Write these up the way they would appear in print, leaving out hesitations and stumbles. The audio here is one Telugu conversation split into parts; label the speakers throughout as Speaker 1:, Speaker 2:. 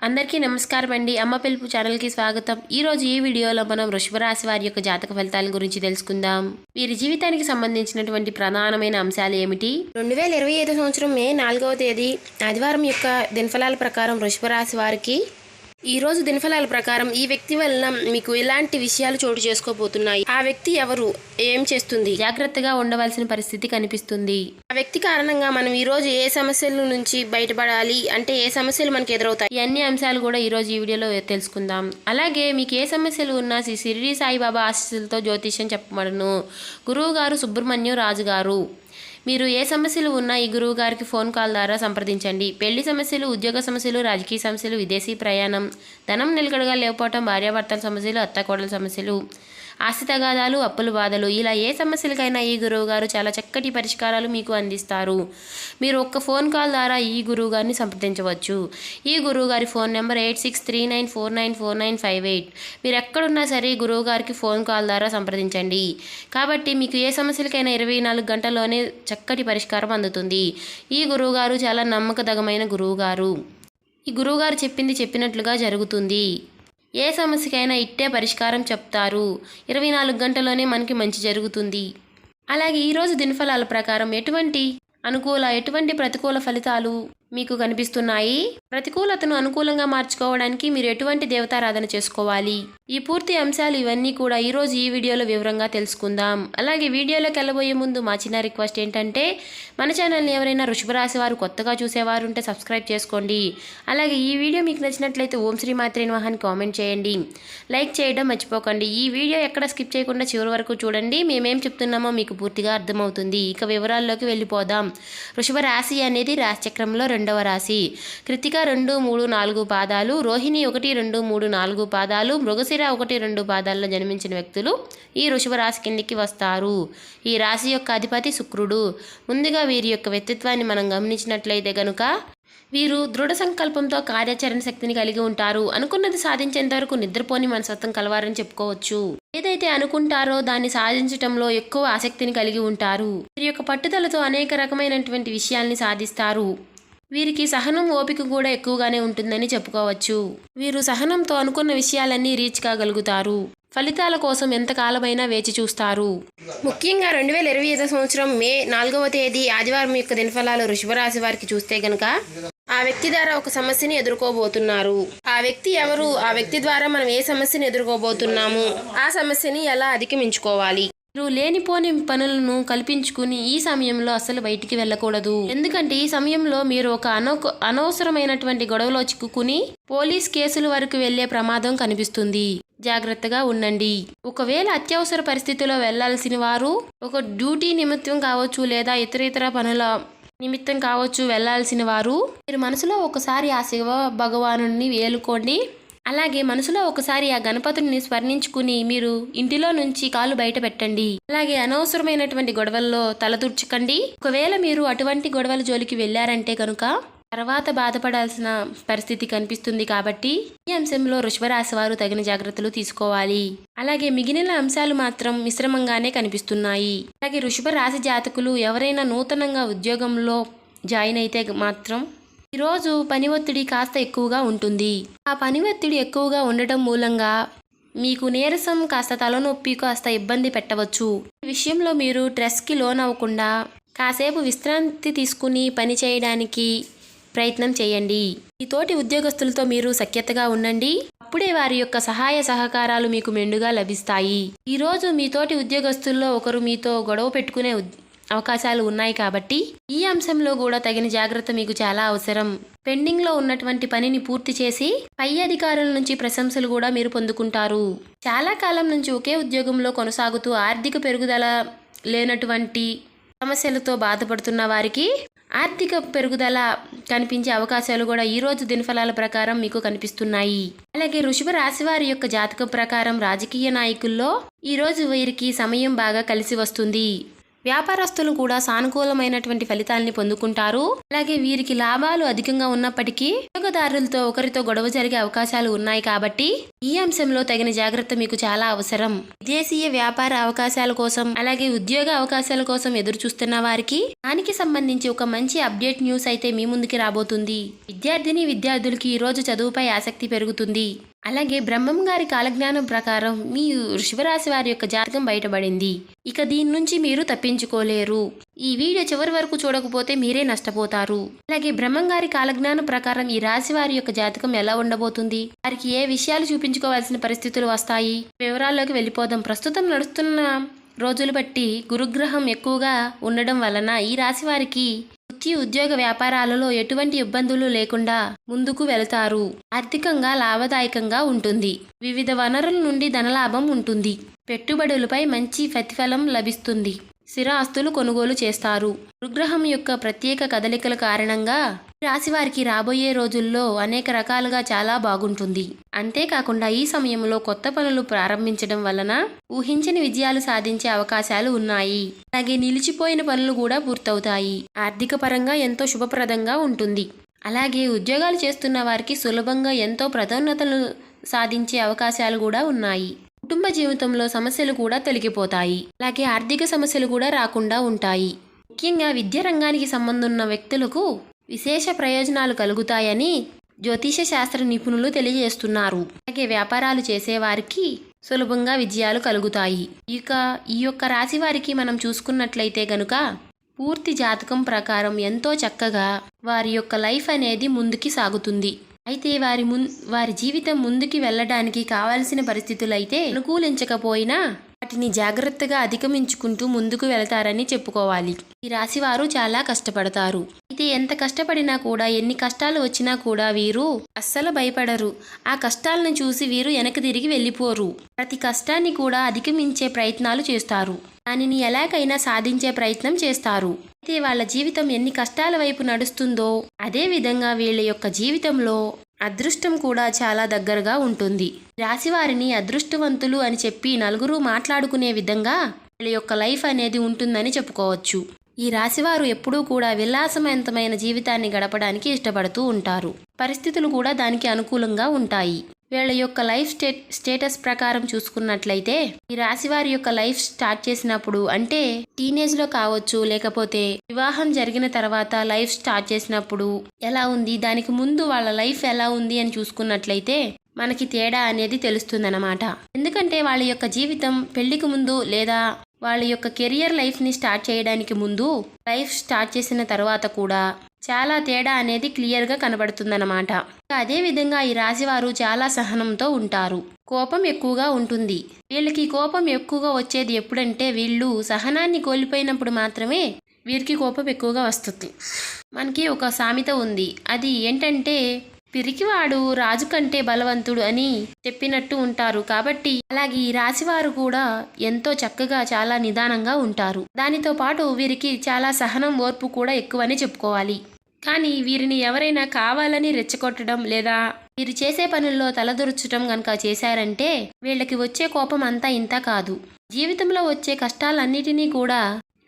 Speaker 1: అందరికీ నమస్కారం అండి. అమ్మ పిలుపు ఛానల్కి స్వాగతం. ఈరోజు ఈ వీడియోలో మనం వృషభ రాశి వారి యొక్క జాతక ఫలితాల గురించి తెలుసుకుందాం. వీరి జీవితానికి సంబంధించినటువంటి ప్రధానమైన అంశాలు ఏమిటి? 2025 సంవత్సరం మే 4వ తేదీ ఆదివారం యొక్క దినఫలాల ప్రకారం వృషభ రాశి వారికి ఈరోజు దినఫలాల ప్రకారం ఈ వ్యక్తి వలన మీకు ఎలాంటి విషయాలు చోటు చేసుకోబోతున్నాయి, ఆ వ్యక్తి ఎవరు, ఏం చేస్తుంది, జాగ్రత్తగా ఉండవలసిన పరిస్థితి కనిపిస్తుంది. ఆ వ్యక్తి కారణంగా మనం ఈరోజు ఏ సమస్యల నుంచి బయటపడాలి, అంటే ఏ సమస్యలు మనకు ఎదురవుతాయి, ఈ అన్ని అంశాలు కూడా ఈరోజు ఈ వీడియోలో తెలుసుకుందాం. అలాగే మీకు ఏ సమస్యలు ఉన్నా శ్రీ షిరిడి సాయిబాబా ఆశీస్సులతో జ్యోతిష్యం చెప్పబడును. గురువు గారు సుబ్రహ్మణ్యం రాజు గారు. మీరు ఏ సమస్యలు ఉన్నా ఈ గురువు గారికి ఫోన్ కాల్ ద్వారా సంప్రదించండి. పెళ్లి సమస్యలు, ఉద్యోగ సమస్యలు, రాజకీయ సమస్యలు, విదేశీ ప్రయాణం, ధనం నిలకడగా లేకపోవటం, భార్యాభర్తల సమస్యలు, అత్తకోడల సమస్యలు, ఆస్తి తగాదాలు, అప్పుల బాధలు, ఇలా ఏ సమస్యలకైనా ఈ గురువు గారు చాలా చక్కటి పరిష్కారాలు మీకు అందిస్తారు. మీరు ఒక్క ఫోన్ కాల్ ద్వారా ఈ గురువు గారిని సంప్రదించవచ్చు. ఈ గురువు గారి ఫోన్ నెంబర్ 8639494958. మీరు ఎక్కడున్నా సరే గురువు గారికి ఫోన్ కాల్ ద్వారా సంప్రదించండి. కాబట్టి మీకు ఏ సమస్యలకైనా 24 గంటల్లోనే చక్కటి పరిష్కారం అందుతుంది. ఈ గురువు గారు చాలా నమ్మకదగమైన గురువు గారు. ఈ గురువు గారు చెప్పింది చెప్పినట్లుగా జరుగుతుంది. ఏ సమస్యకైనా ఇట్టే పరిష్కారం చెప్తారు. 24 గంటల్లోనే మనకి మంచి జరుగుతుంది. అలాగే ఈరోజు దినఫలాల ప్రకారం ఎటువంటి ప్రతికూల ఫలితాలు మీకు కనిపిస్తున్నాయి, ప్రతికూలతను అనుకూలంగా మార్చుకోవడానికి మీరు ఎటువంటి దేవతారాధన చేసుకోవాలి, ఈ పూర్తి అంశాలు ఇవన్నీ కూడా ఈరోజు ఈ వీడియోలో వివరంగా తెలుసుకుందాం. అలాగే వీడియోలోకి వెళ్ళబోయే ముందు మా చిన్న రిక్వెస్ట్ ఏంటంటే, మన ఛానల్ని ఎవరైనా వృషభ రాశి వారు కొత్తగా చూసేవారు ఉంటే సబ్స్క్రైబ్ చేసుకోండి. అలాగే ఈ వీడియో మీకు నచ్చినట్లయితే ఓం శ్రీ మాత్రే నమః అని కామెంట్ చేయండి. లైక్ చేయడం మర్చిపోకండి. ఈ వీడియో ఎక్కడ స్కిప్ చేయకుండా చివరి వరకు చూడండి. మేమేం చెప్తున్నామో మీకు పూర్తిగా అర్థమవుతుంది. ఇక వివరాల్లోకి వెళ్ళిపోదాం. వృషభ రాశి అనేది రాశిచక్రంలో 2వ రాశి. కృతిక 2, 3, 4 పాదాలు, రోహిణి 1, 2, 3, 4 పాదాలు, మృగశిర 1, 2 పాదాల్లో జన్మించిన వ్యక్తులు ఈ వృషభ రాశి కిందికి వస్తారు. ఈ రాశి యొక్క అధిపతి శుక్రుడు. ముందుగా వీరి యొక్క వ్యక్తిత్వాన్ని మనం గమనించినట్లయితే గనుక వీరు దృఢ సంకల్పంతో కార్యాచరణ శక్తిని కలిగి ఉంటారు. అనుకున్నది సాధించేంత వరకు నిద్రపోని మనస్తత్వం కలవారని చెప్పుకోవచ్చు. ఏదైతే అనుకుంటారో దాన్ని సాధించటంలో ఎక్కువ ఆసక్తిని కలిగి ఉంటారు. వీరి యొక్క పట్టుదలతో అనేక రకమైనటువంటి విషయాల్ని సాధిస్తారు. వీరికి సహనం, ఓపిక కూడా ఎక్కువగానే ఉంటుందని చెప్పుకోవచ్చు. వీరు సహనంతో అనుకున్న విషయాలన్నీ రీచ్ కాగలుగుతారు. ఫలితాల కోసం ఎంతకాలమైనా వేచి చూస్తారు. ముఖ్యంగా 2025 సంవత్సరం మే 4వ తేదీ ఆదివారం యొక్క దినఫలాలు వృషభ రాశి వారికి చూస్తే గనక ఆ వ్యక్తి ద్వారా ఒక సమస్యని ఎదుర్కోబోతున్నారు. ఆ వ్యక్తి ఎవరు, ఆ వ్యక్తి ద్వారా మనం ఏ సమస్యని ఎదుర్కోబోతున్నాము, ఆ సమస్యని ఎలా అధిగమించుకోవాలి. మీరు లేనిపోని పనులను కల్పించుకుని ఈ సమయంలో అసలు బయటికి వెళ్ళకూడదు. ఎందుకంటే ఈ సమయంలో మీరు ఒక అనవసరమైనటువంటి గొడవలో చిక్కుకుని పోలీస్ కేసుల వరకు వెళ్లే ప్రమాదం కనిపిస్తుంది. జాగ్రత్తగా ఉండండి. ఒకవేళ అత్యవసర పరిస్థితిలో వెళ్లాల్సిన వారు ఒక డ్యూటీ నిమిత్తం కావచ్చు, లేదా ఇతర పనుల నిమిత్తం కావచ్చు వెళ్లాల్సిన వారు మీరు మనసులో ఒకసారి ఆ శివ భగవానుని వేలుకోండి. అలాగే మనసులో ఒకసారి ఆ గణపతిని స్మరించుకుని మీరు ఇంటిలో నుంచి కాలు బయట పెట్టండి. అలాగే అనవసరమైనటువంటి గొడవల్లో తలదూర్చకండి. ఒకవేళ మీరు అటువంటి గొడవల జోలికి వెళ్ళారంటే కనుక తర్వాత బాధపడాల్సిన పరిస్థితి కనిపిస్తుంది. కాబట్టి ఈ అంశంలో వృషభ రాశి వారు తగిన జాగ్రత్తలు తీసుకోవాలి. అలాగే మిగిలిన అంశాలు మాత్రం మిశ్రమంగానే కనిపిస్తున్నాయి. అలాగే వృషభ రాశి జాతకులు ఎవరైనా నూతనంగా ఉద్యోగంలో జాయిన్ అయితే మాత్రం ఈరోజు పని ఒత్తిడి కాస్త ఎక్కువగా ఉంటుంది. ఆ పని ఒత్తిడి ఎక్కువగా ఉండటం మూలంగా మీకు నీరసం, కాస్త తలనొప్పి, కాస్త ఇబ్బంది పెట్టవచ్చు. ఈ విషయంలో మీరు స్ట్రెస్కి లోనవ్వకుండా కాసేపు విశ్రాంతి తీసుకుని పని చేయడానికి ప్రయత్నం చేయండి. ఈ తోటి ఉద్యోగస్తులతో మీరు సఖ్యతగా ఉండండి. అప్పుడే వారి యొక్క సహాయ సహకారాలు మీకు మెండుగా లభిస్తాయి. ఈరోజు మీ తోటి ఉద్యోగస్తుల్లో ఒకరు మీతో గొడవ పెట్టుకునే అవకాశాలు ఉన్నాయి. కాబట్టి ఈ అంశంలో కూడా తగిన జాగ్రత్త మీకు చాలా అవసరం. పెండింగ్ లో ఉన్నటువంటి పనిని పూర్తి చేసి పై అధికారుల నుంచి ప్రశంసలు కూడా మీరు పొందుకుంటారు. చాలా కాలం నుంచి ఒకే ఉద్యోగంలో కొనసాగుతూ ఆర్థిక పెరుగుదల లేనటువంటి సమస్యలతో బాధపడుతున్న వారికి ఆర్థిక పెరుగుదల కనిపించే అవకాశాలు కూడా ఈ రోజు దినఫలాల ప్రకారం మీకు కనిపిస్తున్నాయి. అలాగే వృషభ రాశి వారి యొక్క జాతకం ప్రకారం రాజకీయ నాయకుల్లో ఈ రోజు వీరికి సమయం బాగా కలిసి వస్తుంది. వ్యాపారస్తులు కూడా సానుకూలమైనటువంటి ఫలితాలని పొందుకుంటారు. అలాగే వీరికి లాభాలు అధికంగా ఉన్నప్పటికీ వినియోగదారులతో ఒకరితో గొడవ జరిగే అవకాశాలు ఉన్నాయి కాబట్టి ఈ అంశంలో తగిన జాగ్రత్త మీకు చాలా అవసరం. విదేశీయ వ్యాపార అవకాశాల కోసం అలాగే ఉద్యోగ అవకాశాల కోసం ఎదురు చూస్తున్న వారికి దానికి సంబంధించి ఒక మంచి అప్డేట్ న్యూస్ అయితే మీ ముందుకి రాబోతుంది. విద్యార్థులకి ఈ రోజు చదువుపై ఆసక్తి పెరుగుతుంది. అలాగే బ్రహ్మం గారి కాలజ్ఞానం ప్రకారం మీ వృషభ రాశి వారి యొక్క జాతకం బయటపడింది. ఇక దీని నుంచి మీరు తప్పించుకోలేరు. ఈ వీడియో చివరి వరకు చూడకపోతే మీరే నష్టపోతారు. అలాగే బ్రహ్మం గారి కాలజ్ఞానం ప్రకారం ఈ రాశి వారి యొక్క జాతకం ఎలా ఉండబోతుంది, వారికి ఏ విషయాలు చూపించుకోవాల్సిన పరిస్థితులు వస్తాయి, వివరాల్లోకి వెళ్ళిపోదాం. ప్రస్తుతం నడుస్తున్న రోజులు బట్టి గురుగ్రహం ఎక్కువగా ఉండడం వలన ఈ రాశి వారికి వృత్తి ఉద్యోగ వ్యాపారాలలో ఎటువంటి ఇబ్బందులు లేకుండా ముందుకు వెళతారు. ఆర్థికంగా లాభదాయకంగా ఉంటుంది. వివిధ వనరుల నుండి ధనలాభం ఉంటుంది. పెట్టుబడులపై మంచి ప్రతిఫలం లభిస్తుంది. స్థిరాస్తులు కొనుగోలు చేస్తారు. గురుగ్రహం యొక్క ప్రత్యేక కదలికల కారణంగా రాశి వారికి రాబోయే రోజుల్లో అనేక రకాలుగా చాలా బాగుంటుంది. అంతేకాకుండా ఈ సమయంలో కొత్త పనులు ప్రారంభించడం వలన ఊహించని విజయాలు సాధించే అవకాశాలు ఉన్నాయి. అలాగే నిలిచిపోయిన పనులు కూడా పూర్తవుతాయి. ఆర్థిక పరంగా ఎంతో శుభప్రదంగా ఉంటుంది. అలాగే ఉద్యోగాలు చేస్తున్న వారికి సులభంగా ఎంతో పదోన్నతులు సాధించే అవకాశాలు కూడా ఉన్నాయి. కుటుంబ జీవితంలో సమస్యలు కూడా తొలగిపోతాయి. అలాగే ఆర్థిక సమస్యలు కూడా రాకుండా ఉంటాయి. ముఖ్యంగా విద్యా రంగానికి సంబంధం ఉన్న వ్యక్తులకు విశేష ప్రయోజనాలు కలుగుతాయని జ్యోతిష శాస్త్ర నిపుణులు తెలియజేస్తున్నారు. అలాగే వ్యాపారాలు చేసేవారికి సులభంగా విజయాలు కలుగుతాయి. ఇక ఈ యొక్క రాశి వారికి మనం చూసుకున్నట్లయితే గనుక పూర్తి జాతకం ప్రకారం ఎంతో చక్కగా వారి యొక్క లైఫ్ అనేది ముందుకి సాగుతుంది. అయితే వారి జీవితం ముందుకి వెళ్ళడానికి కావాల్సిన పరిస్థితులైతే అనుకూలించకపోయినా వాటిని జాగ్రత్తగా అధిగమించుకుంటూ ముందుకు వెళతారని చెప్పుకోవాలి. ఈ రాశి వారు చాలా కష్టపడతారు. అయితే ఎంత కష్టపడినా కూడా ఎన్ని కష్టాలు వచ్చినా కూడా వీరు అస్సలు భయపడరు. ఆ కష్టాలను చూసి వీరు వెనక్కి తిరిగి వెళ్ళిపోరు. ప్రతి కష్టాన్ని కూడా అధిగమించే ప్రయత్నాలు చేస్తారు. దానిని ఎలాగైనా సాధించే ప్రయత్నం చేస్తారు. అయితే వాళ్ళ జీవితం ఎన్ని కష్టాల వైపు నడుస్తుందో అదే విధంగా వీళ్ళ యొక్క జీవితంలో అదృష్టం కూడా చాలా దగ్గరగా ఉంటుంది. రాశివారిని అదృష్టవంతులు అని చెప్పి నలుగురు మాట్లాడుకునే విధంగా వీళ్ళ యొక్క లైఫ్ అనేది ఉంటుందని చెప్పుకోవచ్చు. ఈ రాశివారు ఎప్పుడూ కూడా విలాసవంతమైన జీవితాన్ని గడపడానికి ఇష్టపడుతూ ఉంటారు. పరిస్థితులు కూడా దానికి అనుకూలంగా ఉంటాయి. వీళ్ళ యొక్క లైఫ్ స్టేటస్ ప్రకారం చూసుకున్నట్లయితే ఈ రాశి వారి యొక్క లైఫ్ స్టార్ట్ చేసినప్పుడు అంటే టీనేజ్లో కావచ్చు, లేకపోతే వివాహం జరిగిన తర్వాత లైఫ్ స్టార్ట్ చేసినప్పుడు ఎలా ఉంది, దానికి ముందు వాళ్ళ లైఫ్ ఎలా ఉంది అని చూసుకున్నట్లయితే మనకి తేడా అనేది తెలుస్తుందన్నమాట. ఎందుకంటే వాళ్ళ యొక్క జీవితం పెళ్లికి ముందు లేదా వాళ్ళ యొక్క కెరియర్ లైఫ్ని స్టార్ట్ చేయడానికి ముందు లైఫ్ స్టార్ట్ చేసిన తర్వాత కూడా చాలా తేడా అనేది క్లియర్గా కనబడుతుందన్నమాట. అదేవిధంగా ఈ రాశివారు చాలా సహనంతో ఉంటారు. కోపం ఎక్కువగా ఉంటుంది. వీళ్ళకి కోపం ఎక్కువగా వచ్చేది ఎప్పుడంటే వీళ్ళు సహనాన్ని కోల్పోయినప్పుడు మాత్రమే వీరికి కోపం ఎక్కువగా వస్తుంది. మనకి ఒక సామెత ఉంది. అది ఏంటంటే పిరికివాడు రాజు కంటే బలవంతుడు అని చెప్పినట్టు ఉంటారు. కాబట్టి అలాగే ఈ రాశివారు కూడా ఎంతో చక్కగా చాలా నిదానంగా ఉంటారు. దానితో పాటు వీరికి చాలా సహనం ఓర్పు కూడా ఎక్కువని చెప్పుకోవాలి. కానీ వీరిని ఎవరైనా కావాలని రెచ్చగొట్టడం లేదా వీరు చేసే పనుల్లో తలదూర్చడం కనుక చేశారంటే వీళ్ళకి వచ్చే కోపం అంతా ఇంత కాదు. జీవితంలో వచ్చే కష్టాలన్నిటినీ కూడా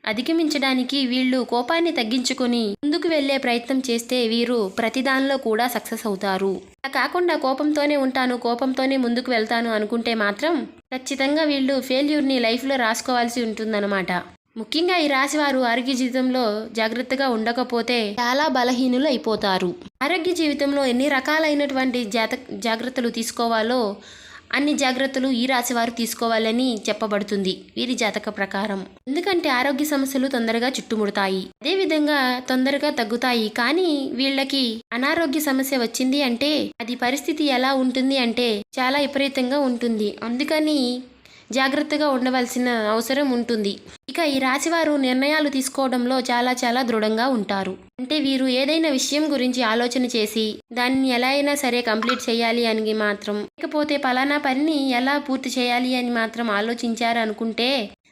Speaker 1: అధిగమించడానికి వీళ్ళు కోపాన్ని తగ్గించుకొని ముందుకు వెళ్లే ప్రయత్నం చేస్తే వీరు ప్రతిదానిలో కూడా సక్సెస్ అవుతారు. అలా కాకుండా కోపంతోనే ఉంటాను, కోపంతోనే ముందుకు వెళ్తాను అనుకుంటే మాత్రం ఖచ్చితంగా వీళ్ళు ఫెయిల్యూర్ని లైఫ్లో రాసుకోవాల్సి ఉంటుందన్నమాట. ముఖ్యంగా ఈ రాశివారు ఆరోగ్య జీవితంలో జాగ్రత్తగా ఉండకపోతే చాలా బలహీనులు అయిపోతారు. ఆరోగ్య జీవితంలో ఎన్ని రకాలైనటువంటి జాగ్రత్తలు తీసుకోవాలో అన్ని జాగ్రత్తలు ఈ రాశివారు తీసుకోవాలని చెప్పబడుతుంది వీరి జాతక ప్రకారం. ఎందుకంటే ఆరోగ్య సమస్యలు తొందరగా చుట్టుముడతాయి, అదేవిధంగా తొందరగా తగ్గుతాయి. కానీ వీళ్ళకి అనారోగ్య సమస్య వచ్చింది అంటే అది పరిస్థితి ఎలా ఉంటుంది అంటే చాలా విపరీతంగా ఉంటుంది. అందుకని జాగ్రత్తగా ఉండవలసిన అవసరం ఉంటుంది. ఇక ఈ రాశివారు నిర్ణయాలు తీసుకోవడంలో చాలా చాలా దృఢంగా ఉంటారు. అంటే వీరు ఏదైనా విషయం గురించి ఆలోచన చేసి దాన్ని ఎలా అయినా సరే కంప్లీట్ చేయాలి అని మాత్రం, లేకపోతే పలానా పనిని ఎలా పూర్తి చేయాలి అని మాత్రం ఆలోచించారు అనుకుంటే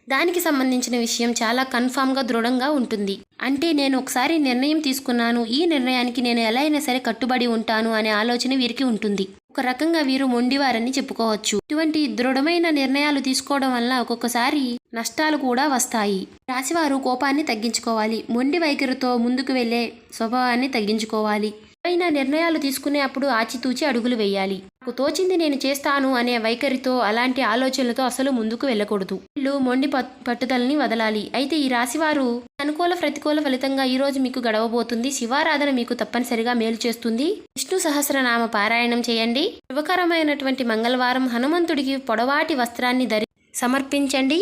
Speaker 1: దానికి సంబంధించిన విషయం చాలా కన్ఫామ్గా దృఢంగా ఉంటుంది. అంటే నేను ఒకసారి నిర్ణయం తీసుకున్నాను, ఈ నిర్ణయానికి నేను ఎలా అయినా సరే కట్టుబడి ఉంటాను అనే ఆలోచన వీరికి ఉంటుంది. ఒక రకంగా వీరు మొండివారని చెప్పుకోవచ్చు. ఇటువంటి దృఢమైన నిర్ణయాలు తీసుకోవడం వల్ల ఒక్కొక్కసారి నష్టాలు కూడా వస్తాయి. రాశివారు కోపాన్ని తగ్గించుకోవాలి. మొండి వైఖరితో ముందుకు వెళ్లే స్వభావాన్ని తగ్గించుకోవాలి. ఏవైనా నిర్ణయాలు తీసుకునే అప్పుడు ఆచితూచి అడుగులు వేయాలి. నాకు తోచింది నేను చేస్తాను అనే వైఖరితో, అలాంటి ఆలోచనలతో అసలు ముందుకు వెళ్ళకూడదు. వీళ్ళు మొండి పట్టుదలని వదలాలి. అయితే ఈ రాశివారు అనుకూల ప్రతికూల ఫలితంగా ఈరోజు మీకు గడవబోతుంది. శివారాధన మీకు తప్పనిసరిగా మేలు చేస్తుంది. విష్ణు సహస్రనామ పారాయణం చేయండి. శుభకరమైనటువంటి మంగళవారం హనుమంతుడికి పొడవాటి వస్త్రాన్ని సమర్పించండి.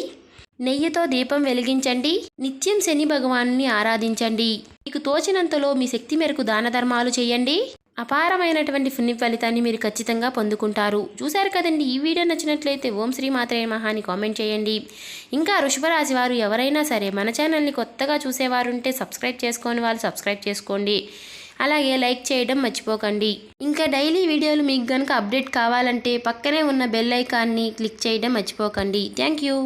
Speaker 1: నెయ్యితో దీపం వెలిగించండి. నిత్యం శని భగవాన్ని ఆరాధించండి. మీకు తోచినంతలో మీ శక్తి మేరకు దాన ధర్మాలు చేయండి. అపారమైనటువంటి పుణ్య ఫలితాన్ని మీరు ఖచ్చితంగా పొందుకుంటారు. చూశారు కదండి, ఈ వీడియో నచ్చినట్లయితే ఓం శ్రీ మాత్రే నమః అని కామెంట్ చేయండి. ఇంకా వృషభ రాశి వారు ఎవరైనా సరే మన ఛానల్ని కొత్తగా చూసేవారుంటే సబ్స్క్రైబ్ చేసుకోని వాళ్ళు సబ్స్క్రైబ్ చేసుకోండి. అలాగే లైక్ చేయడం మర్చిపోకండి. ఇంకా డైలీ వీడియోలు మీకు కనుక అప్డేట్ కావాలంటే పక్కనే ఉన్న బెల్ ఐకాన్ని క్లిక్ చేయడం మర్చిపోకండి. Thank you.